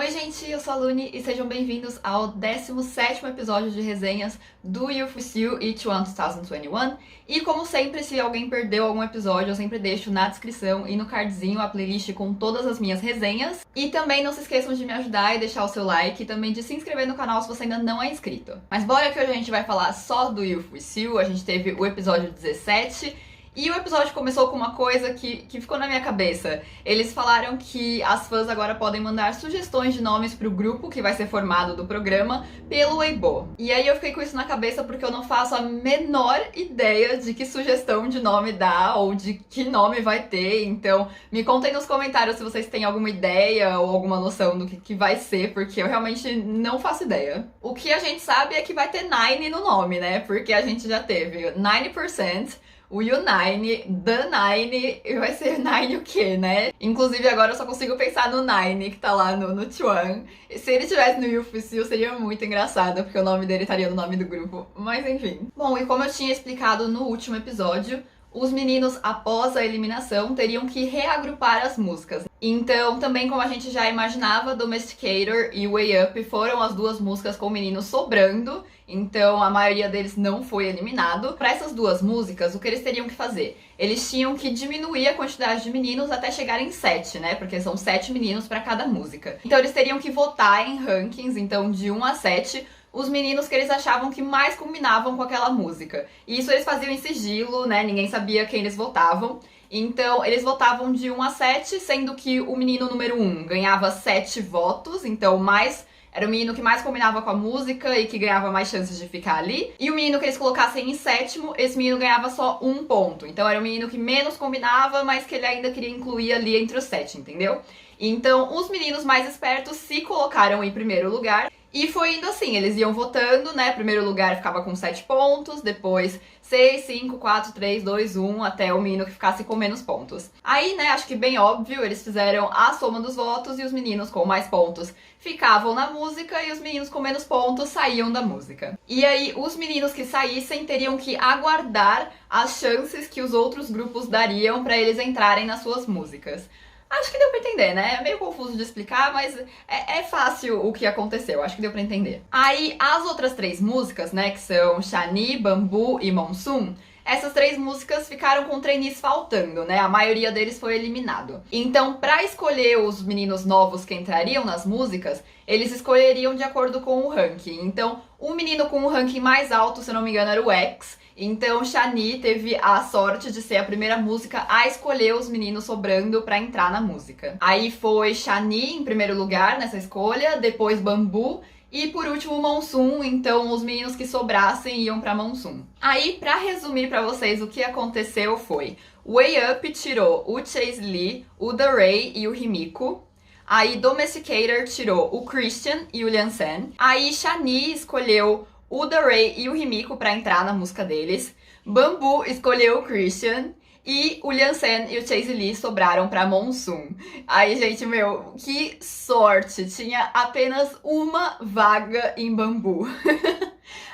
Oi gente, eu sou a Luni e sejam bem-vindos ao 17º episódio de resenhas do Youth With You Each One 2021. E como sempre, se alguém perdeu algum episódio, eu sempre deixo na descrição e no cardzinho a playlist com todas as minhas resenhas. E também não se esqueçam de me ajudar e deixar o seu like e também de se inscrever no canal se você ainda não é inscrito. Mas bora que hoje a gente vai falar só do Youth With You, a gente teve o episódio 17. E o episódio começou com uma coisa que ficou na minha cabeça. Eles falaram que as fãs agora podem mandar sugestões de nomes pro grupo que vai ser formado do programa pelo Weibo. E aí eu fiquei com isso na cabeça porque eu não faço a menor ideia de que sugestão de nome dá ou de que nome vai ter. Então me contem nos comentários se vocês têm alguma ideia ou alguma noção do que vai ser, porque eu realmente não faço ideia. O que a gente sabe é que vai ter Nine no nome, né? Porque a gente já teve 90%, o U9, The Nine, e vai ser Nine o quê, né? Inclusive agora eu só consigo pensar no Nine, que tá lá no Chuan. Se ele tivesse no Youth With You, seria muito engraçado, porque o nome dele estaria no nome do grupo. Mas enfim. Bom, e como eu tinha explicado no último episódio, os meninos, após a eliminação, teriam que reagrupar as músicas. Então, também como a gente já imaginava, Domesticator e Way Up foram as duas músicas com meninos sobrando, então a maioria deles não foi eliminado. Para essas duas músicas, o que eles teriam que fazer? Eles tinham que diminuir a quantidade de meninos até chegar em 7, né? Porque são 7 meninos para cada música. Então eles teriam que votar em rankings, então de 1 a 7, os meninos que eles achavam que mais combinavam com aquela música. E isso eles faziam em sigilo, né? Ninguém sabia quem eles votavam. Então, eles votavam de 1 a 7, sendo que o menino número 1 ganhava 7 votos, então era o menino que mais combinava com a música e que ganhava mais chances de ficar ali. E o menino que eles colocassem em 7º, esse menino ganhava só 1 ponto. Então era o menino que menos combinava, mas que ele ainda queria incluir ali entre os 7, entendeu? Então, os meninos mais espertos se colocaram em primeiro lugar. E foi indo assim, eles iam votando, né? Primeiro lugar ficava com 7 pontos, depois 6, 5, 4, 3, 2, 1, até o menino que ficasse com menos pontos. Aí, né, acho que bem óbvio, eles fizeram a soma dos votos e os meninos com mais pontos ficavam na música e os meninos com menos pontos saíam da música. E aí, os meninos que saíssem teriam que aguardar as chances que os outros grupos dariam para eles entrarem nas suas músicas. Acho que deu pra entender, né? É meio confuso de explicar, mas é fácil o que aconteceu. Acho que deu pra entender. Aí, as outras 3 músicas, né, que são Shani, Bamboo e Monsoon, essas 3 músicas ficaram com trainees faltando, né? A maioria deles foi eliminado. Então, pra escolher os meninos novos que entrariam nas músicas, eles escolheriam de acordo com o ranking. Então, o menino com o ranking mais alto, se eu não me engano, era o X. Então, Shani teve a sorte de ser a primeira música a escolher os meninos sobrando pra entrar na música. Aí foi Shani em primeiro lugar nessa escolha, depois Bamboo e por último Monsoon. Então os meninos que sobrassem iam pra Monsoon. Aí, pra resumir pra vocês o que aconteceu foi: Way Up tirou o Chase Lee, o The Ray e o Himiko. Aí Domesticator tirou o Christian e o Liansen. Aí Shani escolheu o The Ray e o Himiko pra entrar na música deles. Bamboo escolheu o Christian. E o Liansen e o Chase Lee sobraram pra Monsoon. Aí, gente, meu, que sorte! Tinha apenas uma vaga em Bamboo.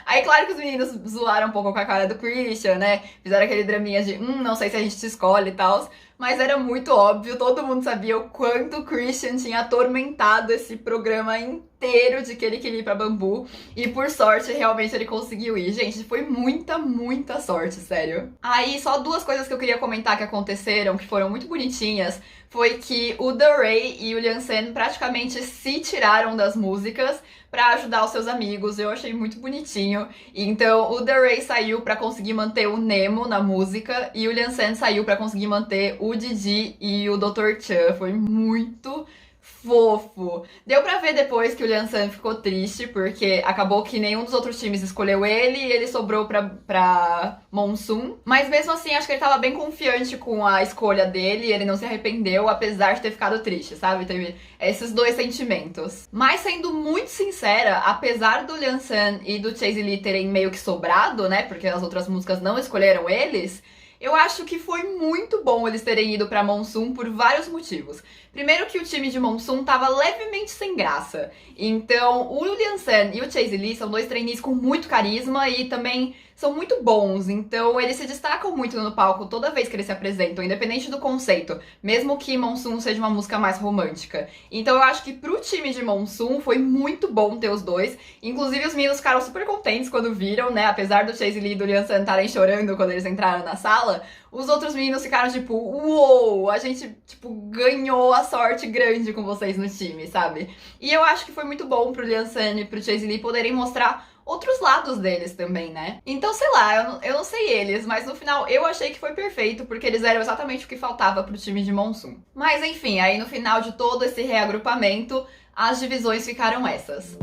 Aí, claro que os meninos zoaram um pouco com a cara do Christian, né? Fizeram aquele draminha de, não sei se a gente te escolhe e tal. Mas era muito óbvio, todo mundo sabia o quanto o Christian tinha atormentado esse programa inteiro de que ele queria ir pra Bamboo. E por sorte, realmente ele conseguiu ir. Gente, foi muita sorte, sério. Aí, só 2 coisas que eu queria comentar que aconteceram, que foram muito bonitinhas, foi que o The Ray e o Liansen praticamente se tiraram das músicas pra ajudar os seus amigos. Eu achei muito bonitinho. Então, o The Ray saiu pra conseguir manter o Nemo na música e o Liansen saiu pra conseguir manter o Didi e o Dr. Chan. Foi muito fofo. Deu pra ver depois que o Liansen ficou triste, porque acabou que nenhum dos outros times escolheu ele e ele sobrou pra Monsoon. Mas mesmo assim, acho que ele tava bem confiante com a escolha dele e ele não se arrependeu, apesar de ter ficado triste, sabe? Teve esses 2 sentimentos. Mas sendo muito sincera, apesar do Liansen e do Chase Lee terem meio que sobrado, né? Porque as outras músicas não escolheram eles, Eu acho que foi muito bom eles terem ido pra Monsoon por vários motivos. Primeiro que o time de Monsoon tava levemente sem graça. Então, o Liansan e o Chase Lee são dois trainees com muito carisma e também são muito bons. Então, eles se destacam muito no palco toda vez que eles se apresentam, independente do conceito, mesmo que Monsoon seja uma música mais romântica. Então, eu acho que pro time de Monsoon foi muito bom ter os dois. Inclusive, os meninos ficaram super contentes quando viram, né? Apesar do Chase Lee e do Liansan estarem chorando quando eles entraram na sala, os outros meninos ficaram tipo, uou, a gente, tipo, ganhou a sorte grande com vocês no time, sabe? E eu acho que foi muito bom pro Liansan e pro Chase Lee poderem mostrar outros lados deles também, né? Então, sei lá, eu não sei eles, mas no final eu achei que foi perfeito, porque eles eram exatamente o que faltava pro time de Monsoon. Mas enfim, aí no final de todo esse reagrupamento, as divisões ficaram essas.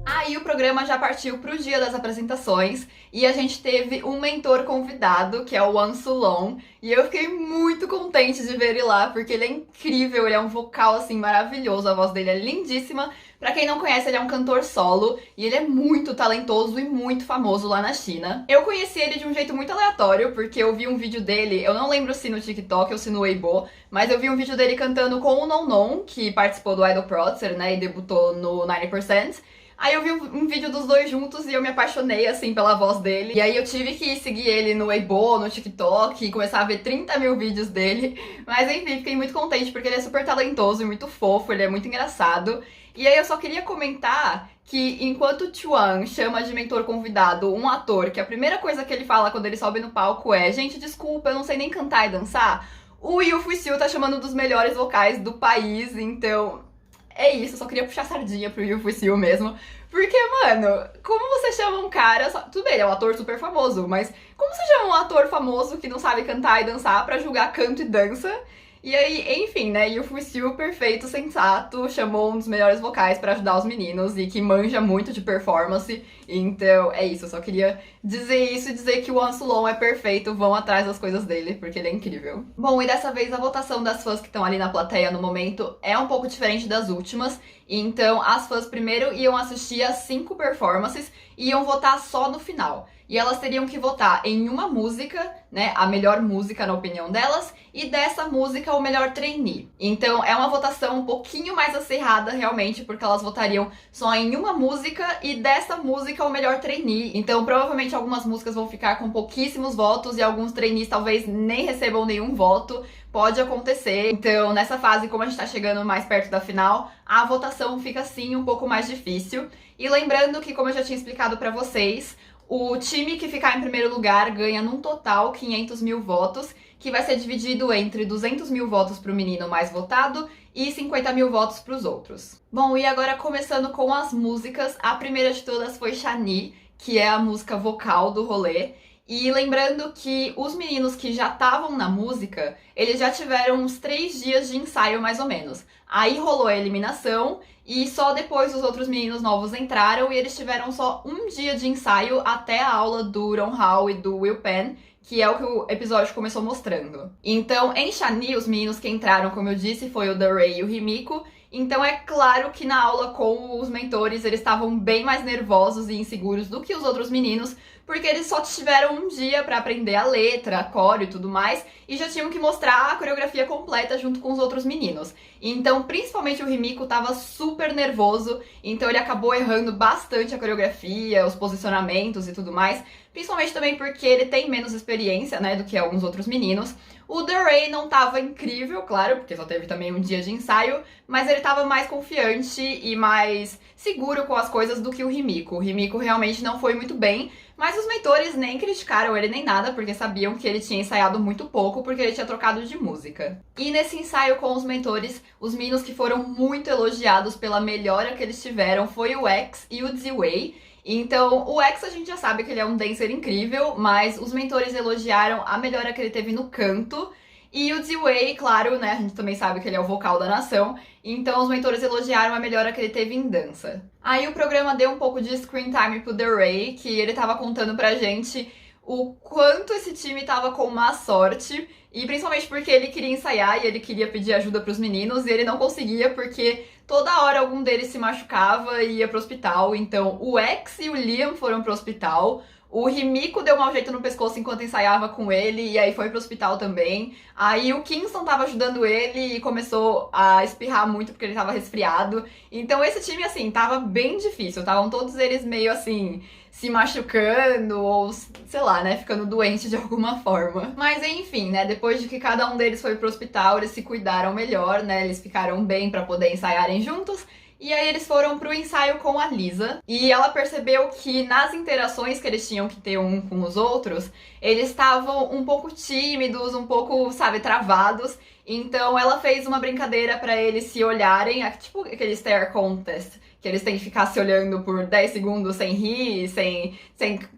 Aí o programa já partiu pro dia das apresentações e a gente teve um mentor convidado, que é o Wan Sulong, e eu fiquei muito contente de ver ele lá, porque ele é incrível, ele é um vocal assim maravilhoso, a voz dele é lindíssima. Pra quem não conhece, ele é um cantor solo e ele é muito talentoso e muito famoso lá na China. Eu conheci ele de um jeito muito aleatório, porque eu vi um vídeo dele, eu não lembro se no TikTok ou se no Weibo, mas eu vi um vídeo dele cantando com o Non, que participou do Idol Producer, né, e debutou no 90%. Aí eu vi um vídeo dos dois juntos e eu me apaixonei, assim, pela voz dele. E aí eu tive que seguir ele no Weibo, no TikTok, e começar a ver 30 mil vídeos dele. Mas enfim, fiquei muito contente porque ele é super talentoso e muito fofo, ele é muito engraçado. E aí eu só queria comentar que enquanto o Chuan chama de mentor convidado um ator, que a primeira coisa que ele fala quando ele sobe no palco é: gente, desculpa, eu não sei nem cantar e dançar, o Yu Fusiu tá chamando um dos melhores vocais do país, então é isso, eu só queria puxar sardinha pro Yu Fusiu mesmo. Porque, mano, como você chama um cara... Tudo bem, ele é um ator super famoso, mas como você chama um ator famoso que não sabe cantar e dançar pra julgar canto e dança? E aí, enfim, né, Yu Fusiu, perfeito, sensato, chamou um dos melhores vocais pra ajudar os meninos e que manja muito de performance. Então, é isso, eu só queria dizer isso e dizer que o Wan Sulong é perfeito, vão atrás das coisas dele, porque ele é incrível. Bom, e dessa vez a votação das fãs que estão ali na plateia no momento é um pouco diferente das últimas. Então, as fãs primeiro iam assistir as 5 performances e iam votar só no final. E elas teriam que votar em uma música, né, a melhor música na opinião delas, e dessa música o melhor trainee. Então é uma votação um pouquinho mais acirrada realmente, porque elas votariam só em uma música e dessa música o melhor trainee. Então provavelmente algumas músicas vão ficar com pouquíssimos votos e alguns trainees talvez nem recebam nenhum voto. Pode acontecer. Então, nessa fase, como a gente tá chegando mais perto da final, a votação fica sim um pouco mais difícil. E lembrando que, como eu já tinha explicado pra vocês, o time que ficar em primeiro lugar ganha num total 500 mil votos, que vai ser dividido entre 200 mil votos pro menino mais votado e 50 mil votos pros outros. Bom, e agora começando com as músicas, a primeira de todas foi Shani, que é a música vocal do rolê. E lembrando que os meninos que já estavam na música, eles já tiveram uns 3 dias de ensaio mais ou menos. Aí rolou a eliminação e só depois os outros meninos novos entraram e eles tiveram só um dia de ensaio até a aula do Ron Hao e do Will Pan, que é o que o episódio começou mostrando. Então, em Shani, os meninos que entraram, como eu disse, foi o Derray e o Himiko. Então é claro que na aula com os mentores eles estavam bem mais nervosos e inseguros do que os outros meninos, porque eles só tiveram um dia pra aprender a letra, a core e tudo mais, e já tinham que mostrar a coreografia completa junto com os outros meninos. Então, principalmente o Himiko tava super nervoso, então ele acabou errando bastante a coreografia, os posicionamentos e tudo mais, principalmente também porque ele tem menos experiência, né, do que alguns outros meninos. O Derray não tava incrível, claro, porque só teve também um dia de ensaio, mas ele tava mais confiante e mais seguro com as coisas do que o Himiko. O Himiko realmente não foi muito bem, mas os mentores nem criticaram ele nem nada, porque sabiam que ele tinha ensaiado muito pouco, porque ele tinha trocado de música. E nesse ensaio com os mentores, os meninos que foram muito elogiados pela melhora que eles tiveram foi o X e o Ziwei. Então, o X a gente já sabe que ele é um dancer incrível, mas os mentores elogiaram a melhora que ele teve no canto. E o Ziwei, claro, né, a gente também sabe que ele é o vocal da nação, então os mentores elogiaram a melhora que ele teve em dança. Aí o programa deu um pouco de screen time pro Derray, que ele tava contando pra gente o quanto esse time tava com má sorte, e principalmente porque ele queria ensaiar e ele queria pedir ajuda pros meninos, e ele não conseguia porque toda hora algum deles se machucava e ia pro hospital. Então o X e o Liam foram pro hospital. O Himiko deu mau jeito no pescoço enquanto ensaiava com ele, e aí foi pro hospital também. Aí o Kingston tava ajudando ele e começou a espirrar muito porque ele tava resfriado. Então esse time, assim, tava bem difícil. Estavam todos eles meio assim, se machucando ou, sei lá, né, ficando doente de alguma forma. Mas enfim, né, depois de que cada um deles foi pro hospital, eles se cuidaram melhor, né, eles ficaram bem pra poder ensaiarem juntos. E aí eles foram pro ensaio com a Lisa, e ela percebeu que nas interações que eles tinham que ter um com os outros, eles estavam um pouco tímidos, um pouco, sabe, travados. Então ela fez uma brincadeira pra eles se olharem, tipo aquele stare contest, que eles têm que ficar se olhando por 10 segundos sem rir, sem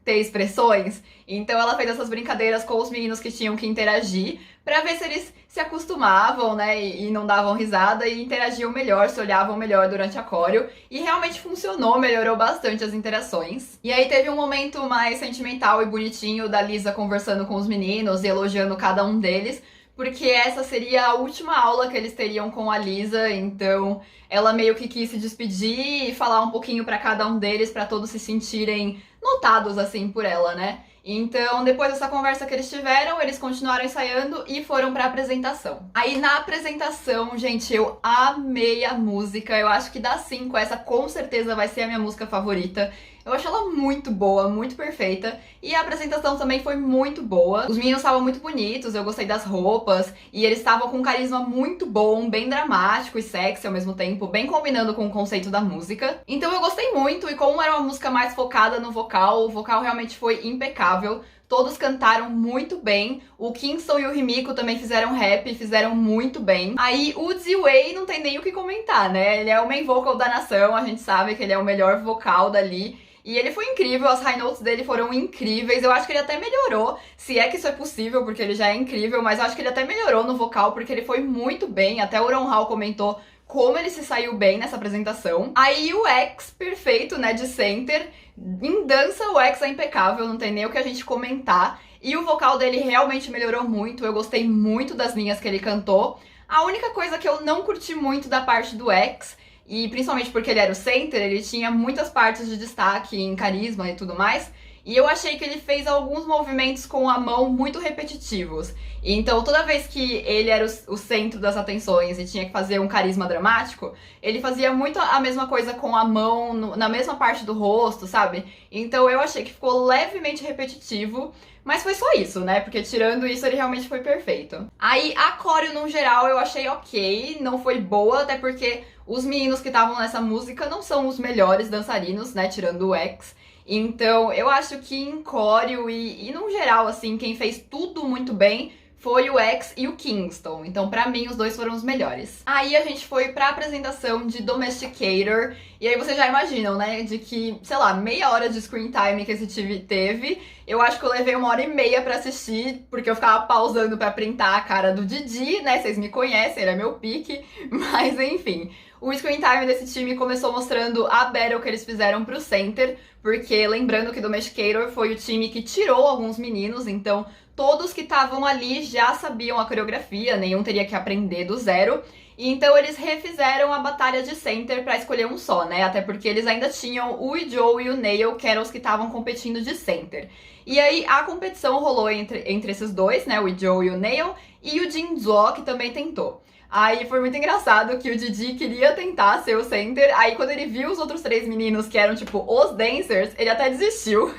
ter expressões. Então ela fez essas brincadeiras com os meninos que tinham que interagir, pra ver se eles se acostumavam, né, e não davam risada e interagiam melhor, se olhavam melhor durante a coreo. E realmente funcionou, melhorou bastante as interações. E aí teve um momento mais sentimental e bonitinho da Lisa conversando com os meninos e elogiando cada um deles, porque essa seria a última aula que eles teriam com a Lisa, então ela meio que quis se despedir e falar um pouquinho pra cada um deles, pra todos se sentirem notados, assim, por ela, né? Então, depois dessa conversa que eles tiveram, eles continuaram ensaiando e foram pra apresentação. Aí, na apresentação, gente, eu amei a música. Eu acho que das 5, essa com certeza vai ser a minha música favorita. Eu acho ela muito boa, muito perfeita. E a apresentação também foi muito boa. Os meninos estavam muito bonitos, eu gostei das roupas. E eles estavam com um carisma muito bom, bem dramático e sexy ao mesmo tempo, bem combinando com o conceito da música. Então eu gostei muito, e como era uma música mais focada no vocal, o vocal realmente foi impecável. Todos cantaram muito bem. O Kingston e o Himiko também fizeram rap, fizeram muito bem. Aí o Ziwei não tem nem o que comentar, né? Ele é o main vocal da nação, a gente sabe que ele é o melhor vocal dali. E ele foi incrível, as high notes dele foram incríveis. Eu acho que ele até melhorou, se é que isso é possível, porque ele já é incrível, mas eu acho que ele até melhorou no vocal, porque ele foi muito bem. Até o Ron Hall comentou como ele se saiu bem nessa apresentação. Aí o X, perfeito, né, de center. Em dança, o X é impecável, não tem nem o que a gente comentar. E o vocal dele realmente melhorou muito, eu gostei muito das linhas que ele cantou. A única coisa que eu não curti muito da parte do X, e principalmente porque ele era o center, ele tinha muitas partes de destaque em carisma e tudo mais, e eu achei que ele fez alguns movimentos com a mão muito repetitivos. Então, toda vez que ele era o centro das atenções e tinha que fazer um carisma dramático, ele fazia muito a mesma coisa com a mão, na mesma parte do rosto, sabe? Então, eu achei que ficou levemente repetitivo, mas foi só isso, né? Porque tirando isso, ele realmente foi perfeito. Aí, a coreo, no geral, eu achei ok, não foi boa, até porque os meninos que estavam nessa música não são os melhores dançarinos, né? Tirando o X. Então, eu acho que em coreo e no geral, assim, quem fez tudo muito bem foi o X e o Kingston. Então, pra mim, os dois foram os melhores. Aí a gente foi pra apresentação de Domesticator. E aí vocês já imaginam, né? De que, sei lá, meia hora de screen time que esse time teve. Eu acho que eu levei 1h30 pra assistir, porque eu ficava pausando pra printar a cara do Didi, né? Vocês me conhecem, ele é meu pique. Mas, enfim. O screen time desse time começou mostrando a battle que eles fizeram pro center, porque lembrando que Domesticator foi o time que tirou alguns meninos, então todos que estavam ali já sabiam a coreografia, nenhum teria que aprender do zero. Então eles refizeram a batalha de center pra escolher um só, né? Até porque eles ainda tinham o Joe e o Nail, que eram os que estavam competindo de center. E aí a competição rolou entre esses dois, né? O Joe e o Nail, e o Jinzo, que também tentou. Aí foi muito engraçado que o Didi queria tentar ser o center, aí quando ele viu os outros 3 meninos que eram, tipo, os dancers, ele até desistiu.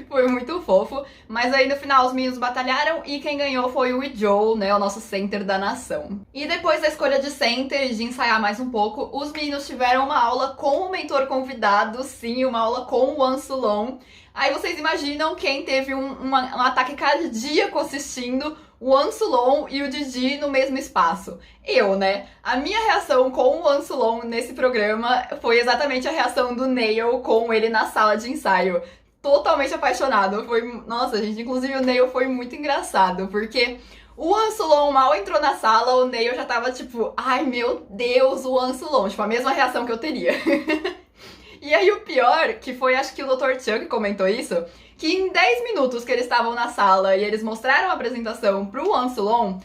Foi muito fofo. Mas aí no final os meninos batalharam e quem ganhou foi o Joe, né, o nosso center da nação. E depois da escolha de center e de ensaiar mais um pouco, os meninos tiveram uma aula com o mentor convidado, sim, uma aula com o Ansulon. Aí vocês imaginam quem teve um ataque cardíaco assistindo o Ansulon e o Didi no mesmo espaço. Eu, né? A minha reação com o Ansulon nesse programa foi exatamente a reação do Nail com ele na sala de ensaio. Totalmente apaixonado. Foi, nossa, gente, inclusive o Nail foi muito engraçado, porque o Ansulon mal entrou na sala, o Nail já tava tipo, ai meu Deus, o Ansulon. Tipo, a mesma reação que eu teria. E aí o pior, que foi acho que o Dr. Chan que comentou isso, que em 10 minutos que eles estavam na sala e eles mostraram a apresentação pro Ansulon,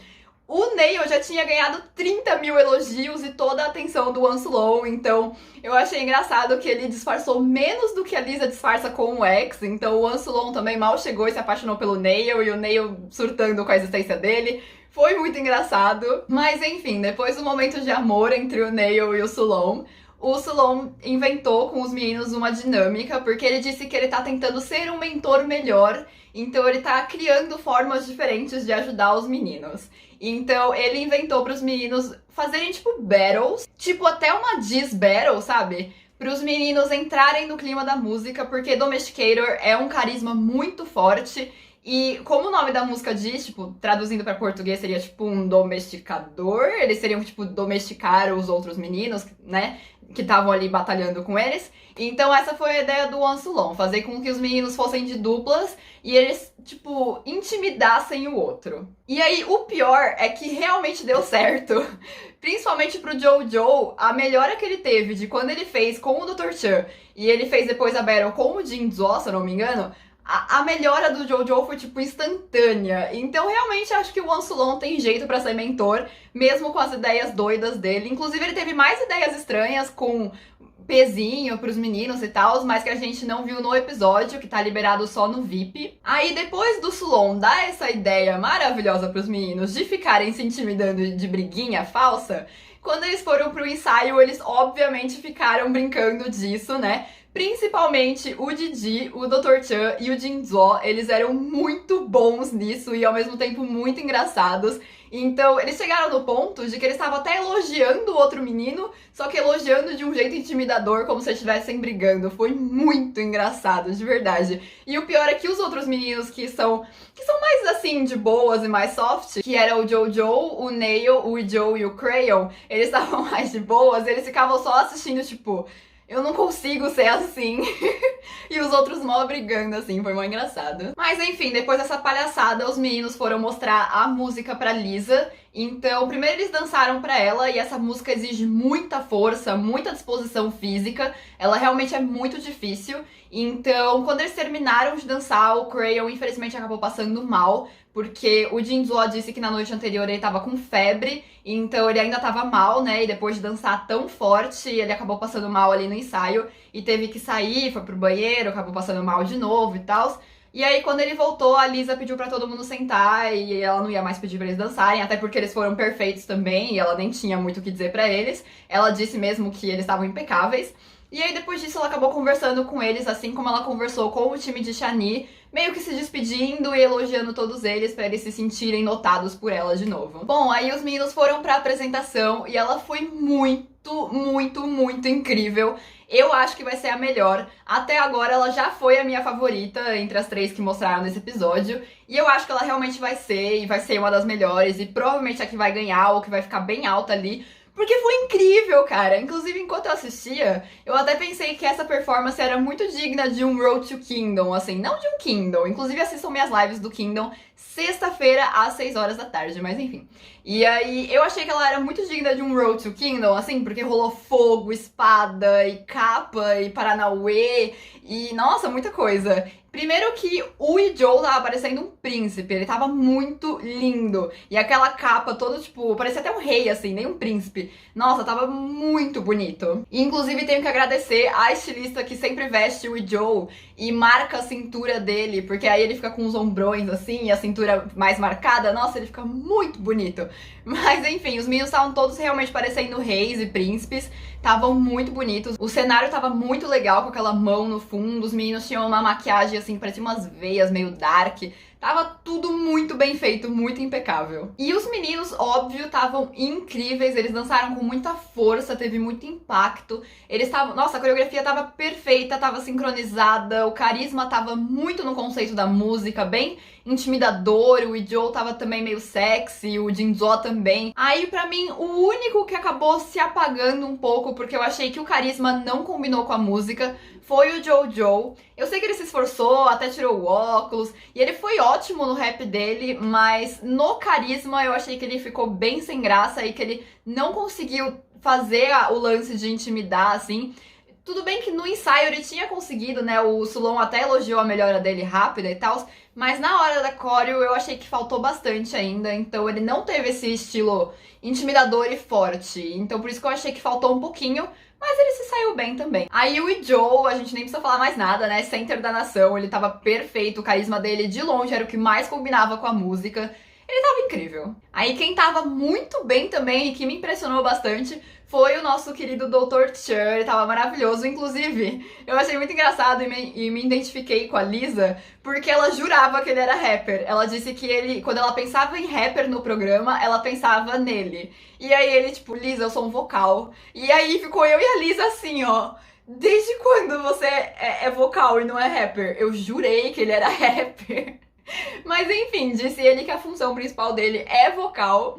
o Neil já tinha ganhado 30 mil elogios e toda a atenção do Ansulon, então eu achei engraçado que ele disfarçou menos do que a Lisa disfarça com o X, então o Ansulon também mal chegou e se apaixonou pelo Neil, e o Neil surtando com a existência dele. Foi muito engraçado, mas enfim, depois do momento de amor entre o Neil e o Sulon inventou com os meninos uma dinâmica, porque ele disse que ele tá tentando ser um mentor melhor, então ele tá criando formas diferentes de ajudar os meninos. Então ele inventou pros meninos fazerem tipo battles, tipo até uma diss battle, sabe? Para os meninos entrarem no clima da música, porque Domesticator é um carisma muito forte. E como o nome da música diz, tipo, traduzindo para português seria tipo um domesticador, eles seriam tipo domesticar os outros meninos, né, que estavam ali batalhando com eles. Então essa foi a ideia do Ansulon, fazer com que os meninos fossem de duplas e eles, tipo, intimidassem o outro. E aí o pior é que realmente deu certo. Principalmente pro Jojo, a melhora que ele teve de quando ele fez com o Dr. Chan e ele fez depois a battle com o Jinzo, se eu não me engano, a melhora do Jojo foi, tipo, instantânea. Então, realmente, acho que o Ansulon tem jeito pra ser mentor, mesmo com as ideias doidas dele. Inclusive, ele teve mais ideias estranhas com pezinho pros meninos e tal, mas que a gente não viu no episódio, que tá liberado só no VIP. Aí, depois do Sulon dar essa ideia maravilhosa pros meninos de ficarem se intimidando de briguinha falsa, quando eles foram pro ensaio, eles obviamente ficaram brincando disso, né? Principalmente o Didi, o Dr. Chan e o Jinzo, eles eram muito bons nisso e ao mesmo tempo muito engraçados. Então, eles chegaram no ponto de que eles estavam até elogiando o outro menino, só que elogiando de um jeito intimidador, como se estivessem brigando. Foi muito engraçado, de verdade. E o pior é que os outros meninos que são mais assim, de boas e mais soft, que era o Jojo, o Neil, o Joe e o Crayon, eles estavam mais de boas, eles ficavam só assistindo, tipo, eu não consigo ser assim. E os outros mó brigando, assim, foi mó engraçado. Mas enfim, depois dessa palhaçada, os meninos foram mostrar a música pra Lisa. Então, primeiro eles dançaram pra ela, e essa música exige muita força, muita disposição física. Ela realmente é muito difícil. Então, quando eles terminaram de dançar, o Crayon infelizmente acabou passando mal, porque o Jinzo disse que na noite anterior ele tava com febre, então ele ainda tava mal, né? E depois de dançar tão forte, ele acabou passando mal ali no ensaio e teve que sair, foi pro banheiro, acabou passando mal de novo e tal. E aí, quando ele voltou, a Lisa pediu pra todo mundo sentar e ela não ia mais pedir pra eles dançarem, até porque eles foram perfeitos também e ela nem tinha muito o que dizer pra eles. Ela disse mesmo que eles estavam impecáveis. E aí, depois disso, ela acabou conversando com eles, assim como ela conversou com o time de Shani, meio que se despedindo e elogiando todos eles pra eles se sentirem notados por ela de novo. Bom, aí os meninos foram pra apresentação e ela foi muito, muito, muito incrível. Eu acho que vai ser a melhor. Até agora ela já foi a minha favorita entre as 3 que mostraram nesse episódio. E eu acho que ela realmente vai ser, e vai ser uma das melhores. E provavelmente a que vai ganhar ou que vai ficar bem alta ali. Porque foi incrível, cara. Inclusive, enquanto eu assistia, eu até pensei que essa performance era muito digna de um Road to Kingdom, assim, não de um Kingdom. Inclusive, assistam minhas lives do Kingdom sexta-feira às 6 horas da tarde, mas enfim. E aí, eu achei que ela era muito digna de um Road to Kingdom, assim, porque rolou fogo, espada, e capa, e Paranauê, e nossa, muita coisa. Primeiro que o Joe tava parecendo um príncipe, ele tava muito lindo. E aquela capa toda, tipo, parecia até um rei, assim, nem um príncipe. Nossa, tava muito bonito. E, inclusive, tenho que agradecer a estilista que sempre veste o Joe e marca a cintura dele, porque aí ele fica com os ombrões, assim, e a cintura mais marcada. Nossa, ele fica muito bonito. Mas, enfim, os meninos estavam todos realmente parecendo reis e príncipes. Estavam muito bonitos. O cenário tava muito legal, com aquela mão no fundo. Os meninos tinham uma maquiagem, assim, parecia umas veias meio dark. Tava tudo muito bem feito, muito impecável. E os meninos, óbvio, estavam incríveis. Eles dançaram com muita força, teve muito impacto. Eles estavam... Nossa, a coreografia tava perfeita, tava sincronizada. O carisma tava muito no conceito da música, bem intimidador. O Joe tava também meio sexy, o Jinzo também. Aí, pra mim, o único que acabou se apagando um pouco, porque eu achei que o carisma não combinou com a música, foi o Jojo. Eu sei que ele se esforçou, até tirou o óculos, e ele foi ótimo no rap dele, mas no carisma eu achei que ele ficou bem sem graça e que ele não conseguiu fazer o lance de intimidar, assim. Tudo bem que no ensaio ele tinha conseguido, né? O Sulon até elogiou a melhora dele rápida e tal, mas na hora da choreo eu achei que faltou bastante ainda, então ele não teve esse estilo intimidador e forte. Então por isso que eu achei que faltou um pouquinho, mas ele se saiu bem também. Aí o Joe, a gente nem precisa falar mais nada, né? Center da nação, ele tava perfeito, o carisma dele de longe era o que mais combinava com a música. Ele tava incrível. Aí quem tava muito bem também e que me impressionou bastante foi o nosso querido Dr. Cher, ele tava maravilhoso. Inclusive, eu achei muito engraçado e me identifiquei com a Lisa, porque ela jurava que ele era rapper. Ela disse que ele, quando ela pensava em rapper no programa, ela pensava nele. E aí ele, tipo, Lisa, eu sou um vocal. E aí ficou eu e a Lisa assim, ó. Desde quando você é vocal e não é rapper? Eu jurei que ele era rapper. Mas enfim, disse ele que a função principal dele é vocal.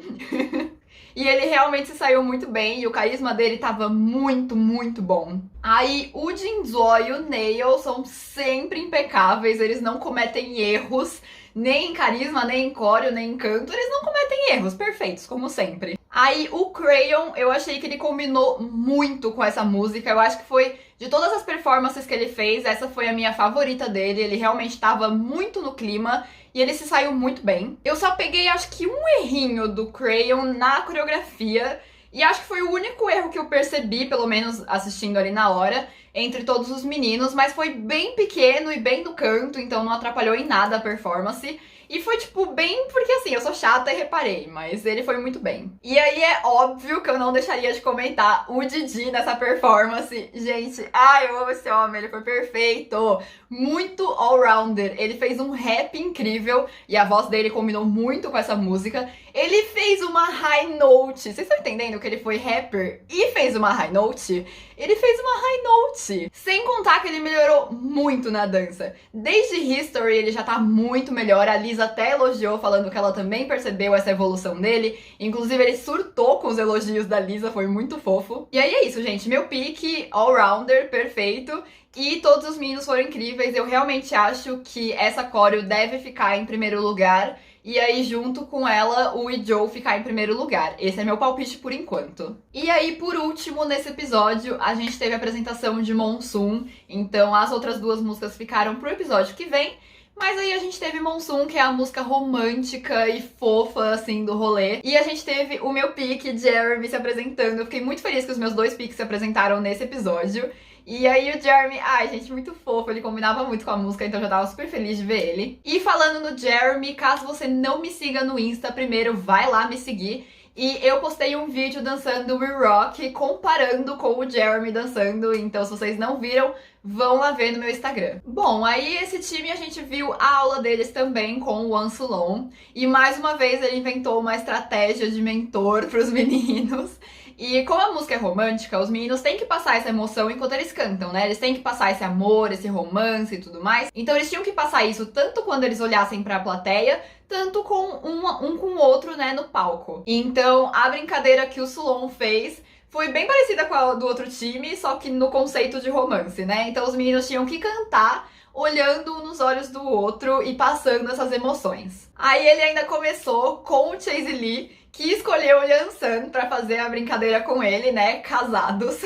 E ele realmente se saiu muito bem e o carisma dele tava muito, muito bom. Aí o Jinzoo e o Nail são sempre impecáveis, eles não cometem erros, nem em carisma, nem em coreo, nem em canto, eles não cometem erros, perfeitos, como sempre. Aí o Crayon, eu achei que ele combinou muito com essa música, eu acho que foi, de todas as performances que ele fez, essa foi a minha favorita dele, ele realmente estava muito no clima, e ele se saiu muito bem. Eu só peguei, acho que um errinho do Crayon na coreografia, e acho que foi o único erro que eu percebi, pelo menos assistindo ali na hora, entre todos os meninos, mas foi bem pequeno e bem no canto, então não atrapalhou em nada a performance. E foi, tipo, bem porque, assim, eu sou chata e reparei, mas ele foi muito bem. E aí é óbvio que eu não deixaria de comentar o Didi nessa performance. Gente, ai, eu amo esse homem, ele foi perfeito. Muito all-rounder. Ele fez um rap incrível e a voz dele combinou muito com essa música. Ele fez uma high note. Vocês estão entendendo que ele foi rapper e fez uma high note? Ele fez uma high note. Sem contar que ele melhorou muito na dança. Desde History ele já tá muito melhor. A Lisa até elogiou, falando que ela também percebeu essa evolução dele. Inclusive ele surtou com os elogios da Lisa, foi muito fofo. E aí é isso, gente. Meu pique, all-rounder, perfeito. E todos os meninos foram incríveis. Eu realmente acho que essa choreo deve ficar em primeiro lugar. E aí, junto com ela, o Joe ficar em primeiro lugar. Esse é meu palpite por enquanto. E aí, por último, nesse episódio, a gente teve a apresentação de Monsoon. Então, as outras duas músicas ficaram pro episódio que vem. Mas aí a gente teve Monsoon, que é a música romântica e fofa, assim, do rolê. E a gente teve o meu pique, Jeremy, se apresentando. Eu fiquei muito feliz que os meus dois piques se apresentaram nesse episódio. E aí o Jeremy, ai gente, muito fofo, ele combinava muito com a música, então eu já tava super feliz de ver ele. E falando no Jeremy, caso você não me siga no Insta, primeiro vai lá me seguir. E eu postei um vídeo dançando We Rock, comparando com o Jeremy dançando, então se vocês não viram, vão lá ver no meu Instagram. Bom, aí esse time a gente viu a aula deles também com o One Sulon, e mais uma vez ele inventou uma estratégia de mentor pros meninos. E como a música é romântica, os meninos têm que passar essa emoção enquanto eles cantam, né? Eles têm que passar esse amor, esse romance e tudo mais. Então eles tinham que passar isso tanto quando eles olhassem pra plateia, tanto com um com o outro, né, no palco. Então a brincadeira que o Sulon fez foi bem parecida com a do outro time, só que no conceito de romance, né? Então os meninos tinham que cantar olhando um nos olhos do outro e passando essas emoções. Aí ele ainda começou com o Chase Lee, que escolheu o Yansan pra fazer a brincadeira com ele, né? Casados.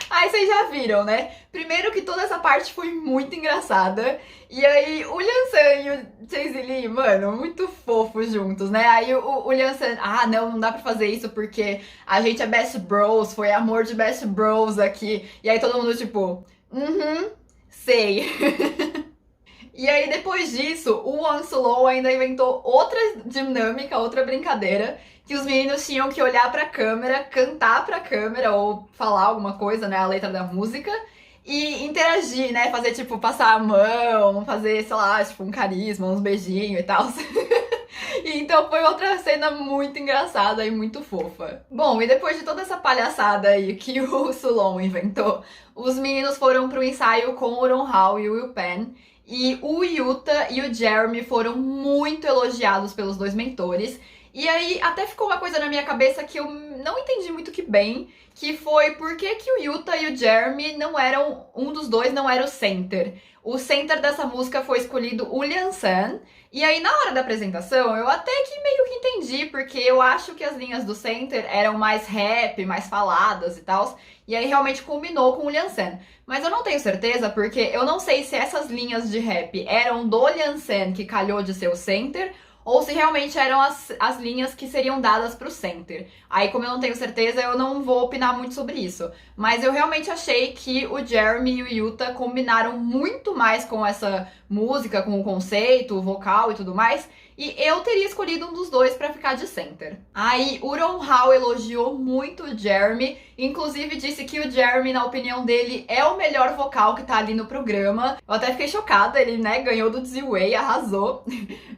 Aí vocês já viram, né? Primeiro que toda essa parte foi muito engraçada. E aí o Yansan e o Chase Lee, mano, muito fofos juntos, né? Aí o Yansan, não dá pra fazer isso porque a gente é best bros, foi amor de best bros aqui. E aí todo mundo tipo, sei. E aí, depois disso, o One Sulon ainda inventou outra dinâmica, outra brincadeira, que os meninos tinham que olhar pra câmera, cantar pra câmera ou falar alguma coisa, né, a letra da música, e interagir, né, fazer, tipo, passar a mão, fazer, sei lá, tipo, um carisma, uns beijinhos e tal. Então foi outra cena muito engraçada e muito fofa. Bom, e depois de toda essa palhaçada aí que o Sulon inventou, os meninos foram pro ensaio com o Ron Hao e o Will Pan. E o Yuta e o Jeremy foram muito elogiados pelos dois mentores. E aí até ficou uma coisa na minha cabeça que eu não entendi muito que bem, que foi por que o Yuta e o Jeremy não eram, um dos dois não era o center. O center dessa música foi escolhido o Liansan. E aí na hora da apresentação eu até que meio que entendi, porque eu acho que as linhas do Center eram mais rap, mais faladas e tal, e aí realmente combinou com o Liansen. Mas eu não tenho certeza, porque eu não sei se essas linhas de rap eram do Liansen que calhou de ser o Center, ou se realmente eram as linhas que seriam dadas pro Center. Aí, como eu não tenho certeza, eu não vou opinar muito sobre isso. Mas eu realmente achei que o Jeremy e o Yuta combinaram muito mais com essa música, com o conceito, o vocal e tudo mais. E eu teria escolhido um dos dois pra ficar de Center. Aí, o Ron Hao elogiou muito o Jeremy, inclusive disse que o Jeremy, na opinião dele, é o melhor vocal que tá ali no programa. Eu até fiquei chocada, ele, né, ganhou do Ziwei, arrasou.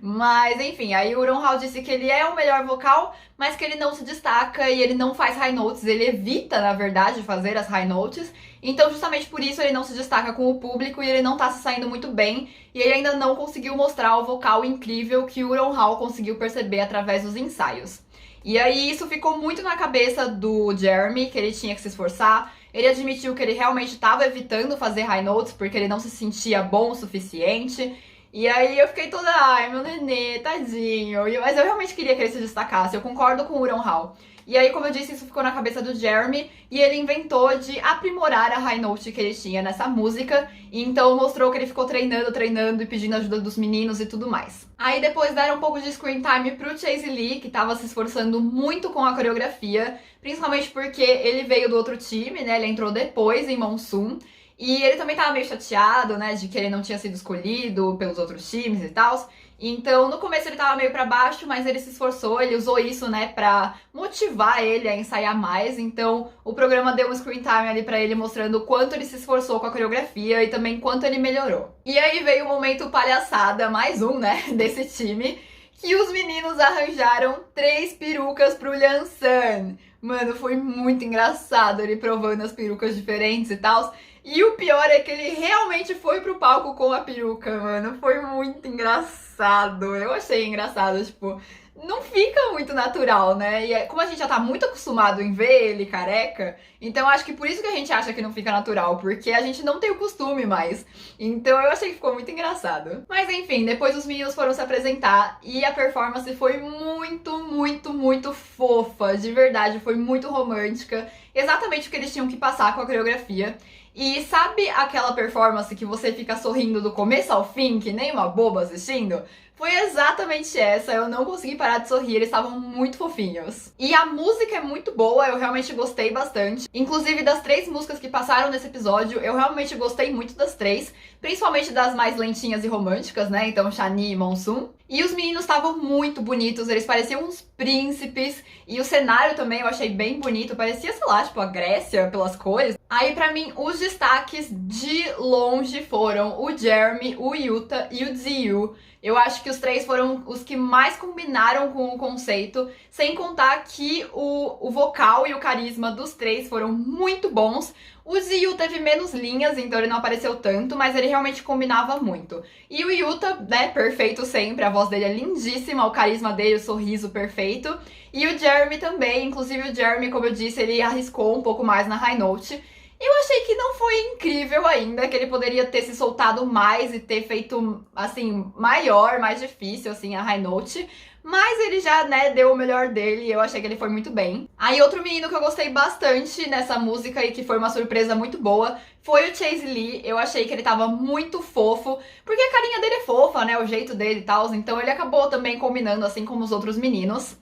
Mas, enfim, aí o Ron Hao disse que ele é o melhor vocal, mas que ele não se destaca e ele não faz high notes, ele evita, na verdade, fazer as high notes. Então, justamente por isso, ele não se destaca com o público e ele não tá se saindo muito bem. E ele ainda não conseguiu mostrar o vocal incrível que o Ron Hao conseguiu perceber através dos ensaios. E aí, isso ficou muito na cabeça do Jeremy, que ele tinha que se esforçar. Ele admitiu que ele realmente estava evitando fazer high notes porque ele não se sentia bom o suficiente. E aí eu fiquei toda, ai, meu nenê, tadinho. Mas eu realmente queria que ele se destacasse, eu concordo com o Ron Hao. E aí, como eu disse, isso ficou na cabeça do Jeremy e ele inventou de aprimorar a high note que ele tinha nessa música. E então mostrou que ele ficou treinando e pedindo ajuda dos meninos e tudo mais. Aí depois deram um pouco de screen time pro Chase Lee, que tava se esforçando muito com a coreografia, principalmente porque ele veio do outro time, né? Ele entrou depois em Monsoon. E ele também tava meio chateado, né, de que ele não tinha sido escolhido pelos outros times e tal. Então, no começo ele tava meio pra baixo, mas ele se esforçou, ele usou isso, né, pra motivar ele a ensaiar mais. Então, o programa deu um screen time ali pra ele, mostrando o quanto ele se esforçou com a coreografia e também quanto ele melhorou. E aí veio o momento palhaçada, mais um, né, desse time, que os meninos arranjaram 3 perucas pro Liansan. Mano, foi muito engraçado ele provando as perucas diferentes e tal. E o pior é que ele realmente foi pro palco com a peruca, mano. Foi muito engraçado. Eu achei engraçado, tipo, não fica muito natural, né? E como a gente já tá muito acostumado em ver ele careca, então acho que por isso que a gente acha que não fica natural, porque a gente não tem o costume mais. Então eu achei que ficou muito engraçado. Mas enfim, depois os meninos foram se apresentar e a performance foi muito fofa. De verdade, foi muito romântica. Exatamente o que eles tinham que passar com a coreografia. E sabe aquela performance que você fica sorrindo do começo ao fim, que nem uma boba assistindo? Foi exatamente essa, eu não consegui parar de sorrir, eles estavam muito fofinhos. E a música é muito boa, eu realmente gostei bastante. Inclusive, das 3 músicas que passaram nesse episódio, eu realmente gostei muito das 3, principalmente das mais lentinhas e românticas, né? Então, Shani e Monsoon. E os meninos estavam muito bonitos, eles pareciam uns príncipes. E o cenário também eu achei bem bonito, parecia, sei lá, tipo a Grécia, pelas cores. Aí, pra mim, os destaques de longe foram o Jeremy, o Yuta e o Ziyu. Eu acho que os 3 foram os que mais combinaram com o conceito, sem contar que o vocal e o carisma dos 3 foram muito bons. O Ziyu teve menos linhas, então ele não apareceu tanto, mas ele realmente combinava muito. E o Yuta, né, perfeito sempre, a voz dele é lindíssima, o carisma dele, o sorriso perfeito. E o Jeremy também, inclusive o Jeremy, como eu disse, ele arriscou um pouco mais na high note. Eu achei que não foi incrível ainda, que ele poderia ter se soltado mais e ter feito, assim, maior, mais difícil, assim, a high note. Mas ele já, né, deu o melhor dele e eu achei que ele foi muito bem. Aí outro menino que eu gostei bastante nessa música e que foi uma surpresa muito boa foi o Chase Lee. Eu achei que ele tava muito fofo, porque a carinha dele é fofa, né, o jeito dele e tal. Então ele acabou também combinando, assim como os outros meninos.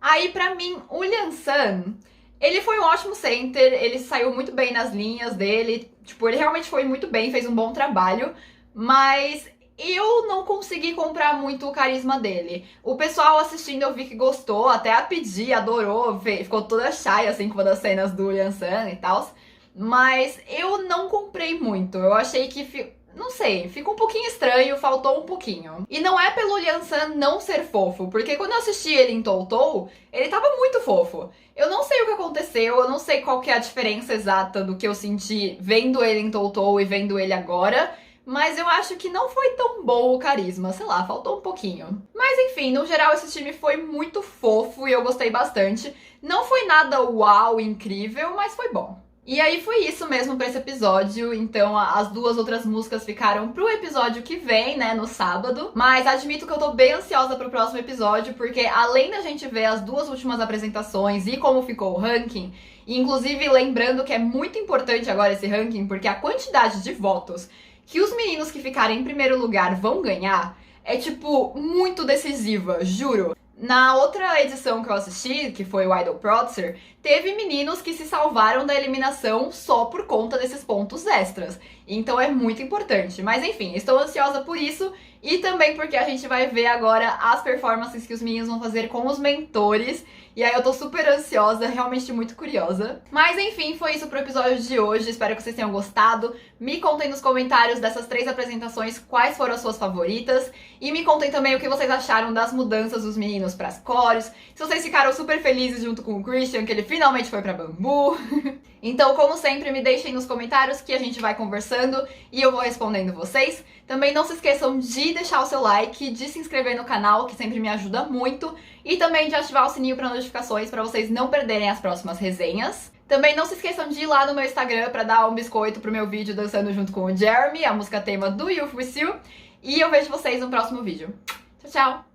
Aí pra mim, o Liansan... ele foi um ótimo center, ele saiu muito bem nas linhas dele, tipo, ele realmente foi muito bem, fez um bom trabalho, mas eu não consegui comprar muito o carisma dele. O pessoal assistindo eu vi que gostou, até a Pidi adorou, ficou toda shy, assim, com uma das cenas do Liansan e tal, mas eu não comprei muito, eu achei que... não sei, fica um pouquinho estranho, faltou um pouquinho. E não é pelo Liansan não ser fofo, porque quando eu assisti ele em Toutou, ele tava muito fofo. Eu não sei o que aconteceu, eu não sei qual que é a diferença exata do que eu senti vendo ele em Toutou e vendo ele agora, mas eu acho que não foi tão bom o carisma, sei lá, faltou um pouquinho. Mas enfim, no geral esse time foi muito fofo e eu gostei bastante. Não foi nada uau, incrível, mas foi bom. E aí foi isso mesmo pra esse episódio, então as duas outras músicas ficaram pro episódio que vem, né, no sábado. Mas admito que eu tô bem ansiosa pro próximo episódio, porque além da gente ver as duas últimas apresentações e como ficou o ranking, e inclusive lembrando que é muito importante agora esse ranking, porque a quantidade de votos que os meninos que ficarem em primeiro lugar vão ganhar é, tipo, muito decisiva, juro. Na outra edição que eu assisti, que foi o Idol Producer, teve meninos que se salvaram da eliminação só por conta desses pontos extras. Então é muito importante. Mas enfim, estou ansiosa por isso e também porque a gente vai ver agora as performances que os meninos vão fazer com os mentores. E aí eu tô super ansiosa, realmente muito curiosa. Mas enfim, foi isso pro episódio de hoje. Espero que vocês tenham gostado. Me contem nos comentários dessas 3 apresentações quais foram as suas favoritas. E me contem também o que vocês acharam das mudanças dos meninos pras cores. Se vocês ficaram super felizes junto com o Christian, que ele finalmente foi pra Bambu. Então, como sempre, me deixem nos comentários que a gente vai conversando e eu vou respondendo vocês. Também não se esqueçam de deixar o seu like, de se inscrever no canal, que sempre me ajuda muito, e também de ativar o sininho para notificações para vocês não perderem as próximas resenhas. Também não se esqueçam de ir lá no meu Instagram para dar um biscoito pro meu vídeo dançando junto com o Jeremy, a música tema do Youth With You, e eu vejo vocês no próximo vídeo. Tchau, tchau!